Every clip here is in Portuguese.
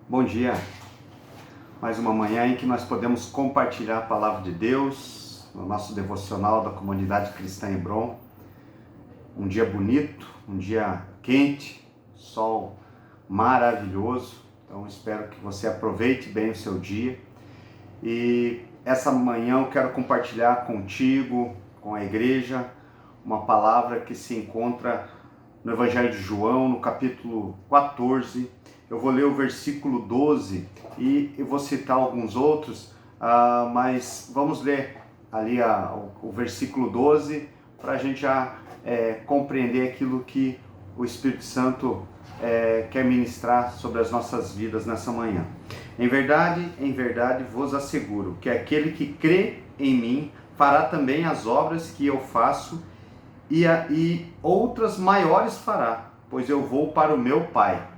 Bom dia, mais uma manhã em que nós podemos compartilhar a Palavra de Deus no nosso devocional da Comunidade Cristã Hebron. Um dia bonito, um dia quente, sol maravilhoso, então espero que você aproveite bem o seu dia. E essa manhã eu quero compartilhar contigo, com a igreja, uma palavra que se encontra no Evangelho de João, no capítulo 14, eu vou ler o versículo 12 e eu vou citar alguns outros, mas vamos ler ali o versículo 12 para a gente já compreender aquilo que o Espírito Santo quer ministrar sobre as nossas vidas nessa manhã. Em verdade vos asseguro que aquele que crê em mim fará também as obras que eu faço e outras maiores fará, pois eu vou para o meu Pai.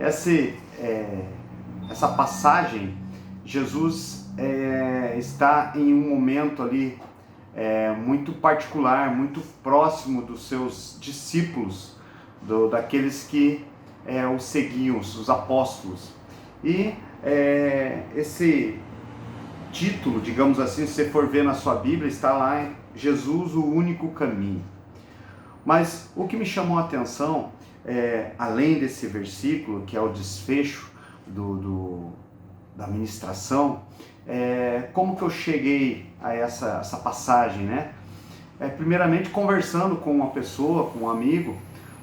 Essa passagem, Jesus está em um momento ali muito particular, muito próximo dos seus discípulos, daqueles que o seguiam, os apóstolos. E esse título, digamos assim, se você for ver na sua Bíblia, está lá em Jesus, o único caminho. Mas o que me chamou a atenção, além desse versículo, que é o desfecho da ministração, como que eu cheguei a essa passagem, né? Primeiramente, conversando com uma pessoa, com um amigo,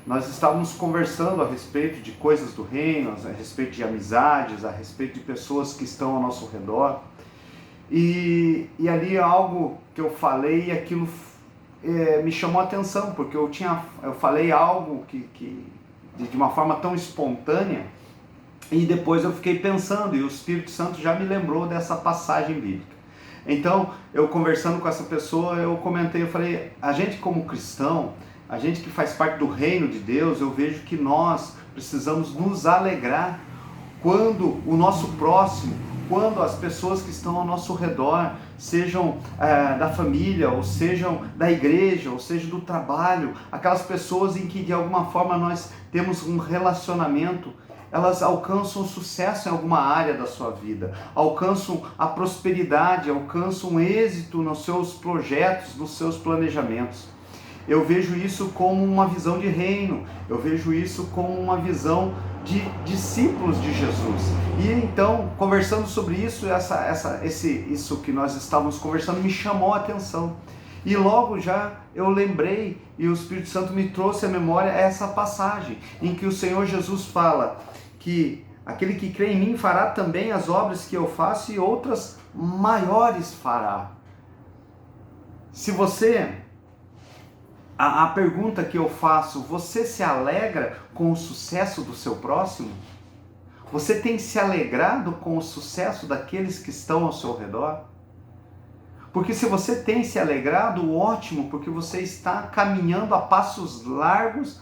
nós estávamos conversando a respeito de coisas do reino, a respeito de amizades, a respeito de pessoas que estão ao nosso redor. E ali algo que eu falei, aquilo me chamou a atenção, porque eu falei algo que de uma forma tão espontânea, e depois eu fiquei pensando, e o Espírito Santo já me lembrou dessa passagem bíblica. Então, eu conversando com essa pessoa, eu comentei, eu falei, a gente como cristão, a gente que faz parte do reino de Deus, eu vejo que nós precisamos nos alegrar quando o nosso próximo, quando as pessoas que estão ao nosso redor, sejam da família, ou sejam da igreja, ou seja do trabalho, aquelas pessoas em que de alguma forma nós temos um relacionamento, elas alcançam sucesso em alguma área da sua vida, alcançam a prosperidade, alcançam êxito nos seus projetos, nos seus planejamentos. Eu vejo isso como uma visão de reino, eu vejo isso como uma visão de discípulos de Jesus. E então, conversando sobre isso, isso que nós estávamos conversando me chamou a atenção. E logo já eu lembrei, e o Espírito Santo me trouxe à memória essa passagem, em que o Senhor Jesus fala que aquele que crê em mim fará também as obras que eu faço e outras maiores fará. Se você... A pergunta que eu faço, você se alegra com o sucesso do seu próximo? Você tem se alegrado com o sucesso daqueles que estão ao seu redor? Porque se você tem se alegrado, ótimo, porque você está caminhando a passos largos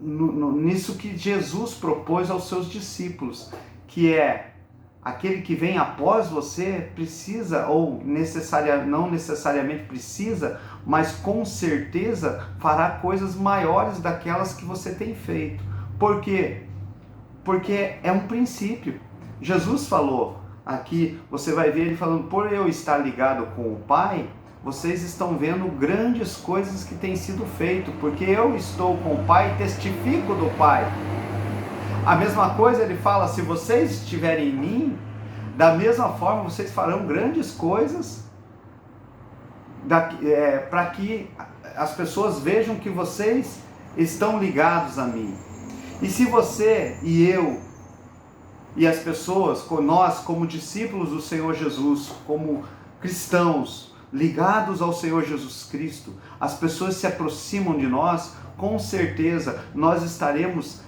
nisso que Jesus propôs aos seus discípulos, que é: aquele que vem após você precisa, ou não necessariamente precisa, mas com certeza fará coisas maiores daquelas que você tem feito. Por quê? Porque é um princípio. Jesus falou aqui, você vai ver ele falando, por eu estar ligado com o Pai, vocês estão vendo grandes coisas que têm sido feitas, porque eu estou com o Pai e testifico do Pai. A mesma coisa ele fala, se vocês estiverem em mim, da mesma forma vocês farão grandes coisas para que as pessoas vejam que vocês estão ligados a mim. E se você e eu e as pessoas, nós como discípulos do Senhor Jesus, como cristãos ligados ao Senhor Jesus Cristo, as pessoas se aproximam de nós, com certeza nós estaremos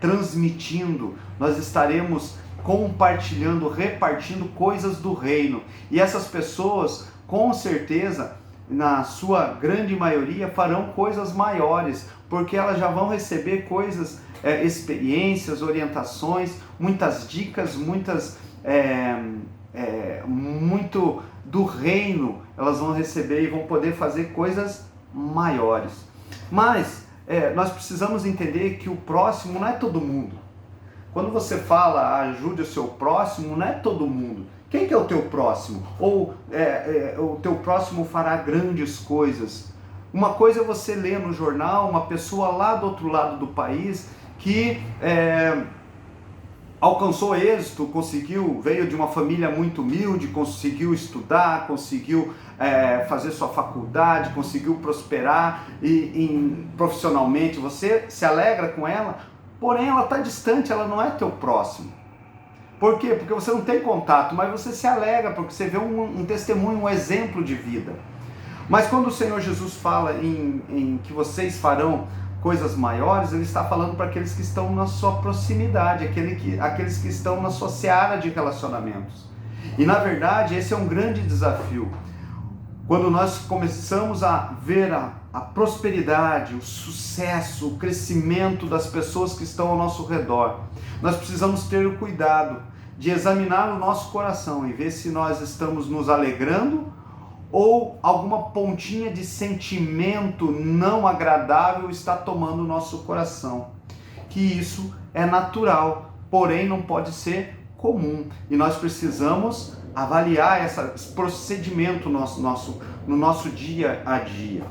transmitindo, nós estaremos compartilhando, repartindo coisas do reino. E essas pessoas, com certeza, na sua grande maioria, farão coisas maiores, porque elas já vão receber coisas, experiências, orientações, muitas dicas, muito do reino elas vão receber e vão poder fazer coisas maiores. Mas nós precisamos entender que o próximo não é todo mundo. Quando você fala ajude o seu próximo, não é todo mundo. Quem que é o teu próximo? Ou o teu próximo fará grandes coisas. Uma coisa é você ler no jornal uma pessoa lá do outro lado do país que alcançou êxito, veio de uma família muito humilde, conseguiu estudar, conseguiu fazer sua faculdade, conseguiu prosperar profissionalmente. Você se alegra com ela, porém ela está distante, ela não é teu próximo. Por quê? Porque você não tem contato, mas você se alegra, porque você vê um testemunho, um exemplo de vida. Mas quando o Senhor Jesus fala em que vocês farão coisas maiores, Ele está falando para aqueles que estão na sua proximidade, aqueles que estão na sua seara de relacionamentos. E na verdade esse é um grande desafio. Quando nós começamos a ver a prosperidade, o sucesso, o crescimento das pessoas que estão ao nosso redor, nós precisamos ter o cuidado de examinar o nosso coração e ver se nós estamos nos alegrando ou alguma pontinha de sentimento não agradável está tomando o nosso coração. Que isso é natural, porém não pode ser comum. E nós precisamos avaliar esse procedimento no nosso dia a dia.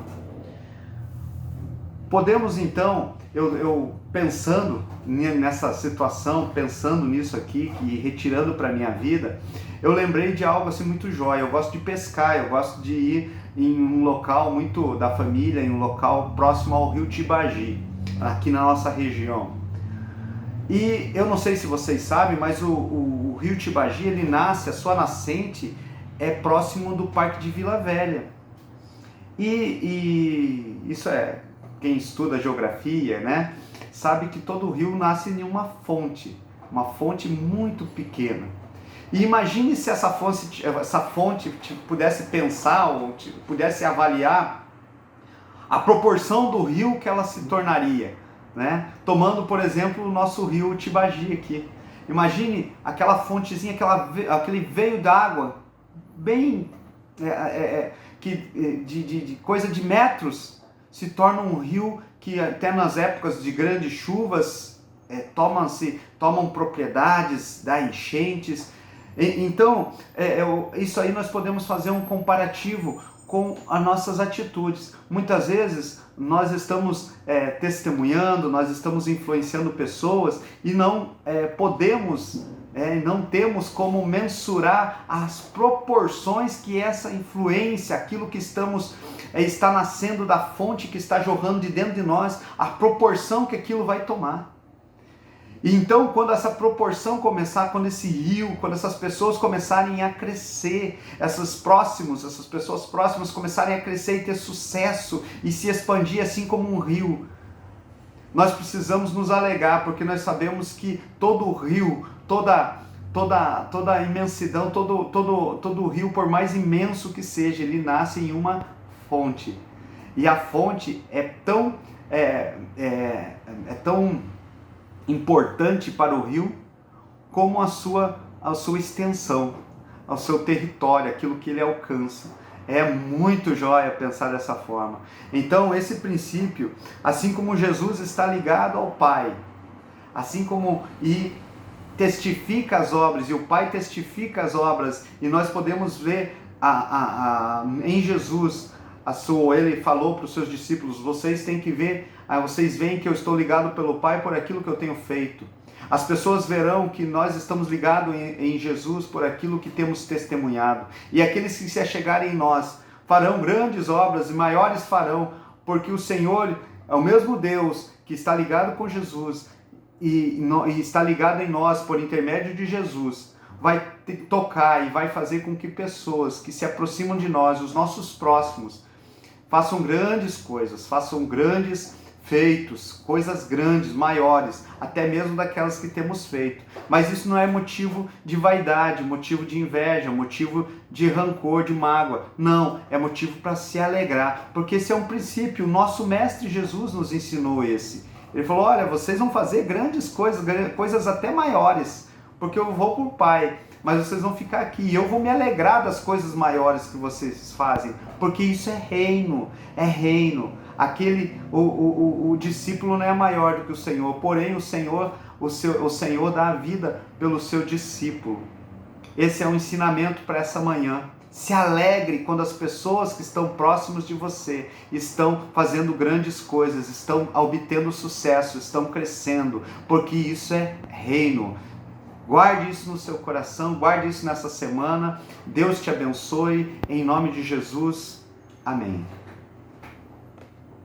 Podemos então, eu pensando nessa situação, pensando nisso aqui e retirando para a minha vida, eu lembrei de algo assim muito jóia. Eu gosto de pescar, eu gosto de ir em um local muito da família, em um local próximo ao rio Tibagi, aqui na nossa região. E eu não sei se vocês sabem, mas o rio Tibagi, ele nasce, a sua nascente é próximo do Parque de Vila Velha. E isso quem estuda geografia, né, sabe que todo rio nasce em uma fonte muito pequena. E imagine se essa fonte pudesse pensar ou pudesse avaliar a proporção do rio que ela se tornaria, né? Tomando, por exemplo, o nosso rio Tibagi aqui. Imagine aquela fontezinha, aquele veio d'água bem de coisa de metros, se torna um rio que até nas épocas de grandes chuvas tomam propriedades, dá enchentes. Então, isso aí nós podemos fazer um comparativo com as nossas atitudes. Muitas vezes nós estamos testemunhando, nós estamos influenciando pessoas e não não temos como mensurar as proporções que essa influência, aquilo que está nascendo da fonte que está jorrando de dentro de nós, a proporção que aquilo vai tomar. E então, quando essa proporção começar, quando esse rio, quando essas pessoas começarem a crescer, essas pessoas próximas começarem a crescer e ter sucesso e se expandir assim como um rio, nós precisamos nos alegrar, porque nós sabemos que todo o rio, toda a imensidão, todo o rio, por mais imenso que seja, ele nasce em uma fonte. E a fonte é tão importante para o rio como a sua extensão, ao seu território, aquilo que ele alcança. É muito jóia pensar dessa forma. Então esse princípio, assim como Jesus está ligado ao Pai, assim como testifica as obras, e o Pai testifica as obras, e nós podemos ver em Jesus, ele falou para os seus discípulos, vocês têm que ver, vocês veem que eu estou ligado pelo Pai por aquilo que eu tenho feito. As pessoas verão que nós estamos ligados em Jesus por aquilo que temos testemunhado. E aqueles que se achegarem em nós farão grandes obras e maiores farão, porque o Senhor é o mesmo Deus que está ligado com Jesus e está ligado em nós por intermédio de Jesus. Vai tocar e vai fazer com que pessoas que se aproximam de nós, os nossos próximos, façam grandes coisas, façam grandes feitos, coisas grandes, maiores, até mesmo daquelas que temos feito. Mas isso não é motivo de vaidade, motivo de inveja, motivo de rancor, de mágoa. Não, é motivo para se alegrar, porque esse é um princípio. O nosso Mestre Jesus nos ensinou esse. Ele falou, olha, vocês vão fazer grandes coisas até maiores, porque eu vou para o Pai, mas vocês vão ficar aqui e eu vou me alegrar das coisas maiores que vocês fazem, porque isso é reino, é reino. o discípulo não é maior do que o Senhor, porém o Senhor dá a vida pelo seu discípulo. Esse é um ensinamento para essa manhã. Se alegre quando as pessoas que estão próximas de você estão fazendo grandes coisas, estão obtendo sucesso, estão crescendo, porque isso é reino. Guarde isso no seu coração, guarde isso nessa semana. Deus te abençoe, em nome de Jesus. Amém.